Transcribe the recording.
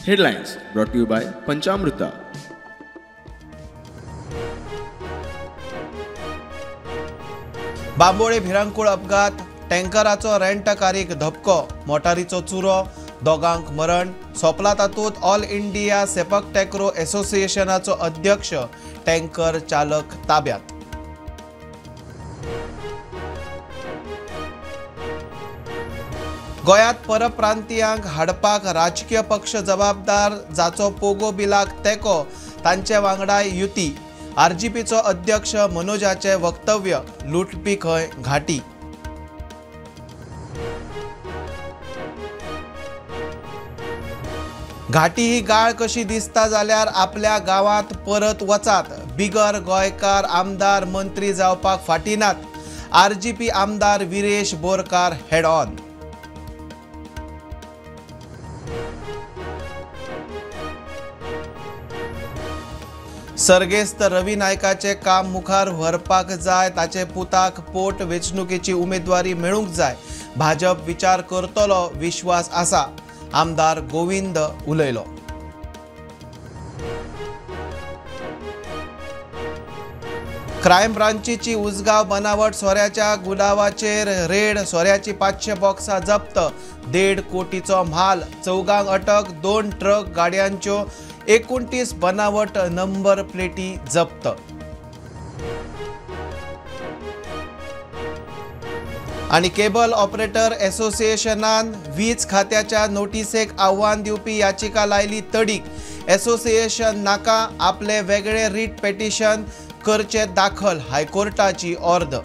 Headlines brought to you by Panchamrita. Bambolim भिरांकूळ अपघात, टँकराचो rent कारीक धपको, मोटारीचो चुरो, दोगांक मरण, सोपला तातूंत ऑल इंडिया सेपक टॅक्रो असोसिएशनाचो अध्यक्ष, टँकर चालक ताब्यात. गोंयांत परप्रांतीयांक हाडपाक राजकीय पक्ष जबाबदार, जाचो पोगो बिलाक तेको, तांचे वांगडा युती. आरजीपीचो अध्यक्ष मनोजाचे वक्तव्य, लुटपी खंय घाटी. घाटी ही गाळ कशी दिसता जाल्यार आपल्या गावांत परत वचात. बिगर गोंयकार आमदार मंत्री जावपाक फाटीं नात. आरजीपी आमदार विरेश बोरकार हेड ऑन. सर्गेस्त रवी नायकाचे काम मुखार व्हरपाक जाय, ताचे पुताक पोट वेंचणुकेची उमेदवारी मेळूंक जाय. भाजप विचार करतलो, विश्वास आसा. आमदार गोविंद उलयलो. क्रायम ब्रांचीची उसगांव बनावट सोऱ्याच्या गुदावाचेर रेड. सोऱ्याची 500 बॉक्सां जप्त. 1.5 कोटीचो म्हाल. 4 अटक. 2 ट्रक गाडयांच्यो 29 बनावट नंबर प्लेटी जप्त. आणि केबल ऑपरेटर असोसिएशनान वीज खात्याच्या नोटीसेक आव्हान दिवपी याचिका लायली तडीक. असोसिएशन नाका आपले वेगळे रीट पेटिशन करचे दाखल. हायकोर्टाची ऑर्डर.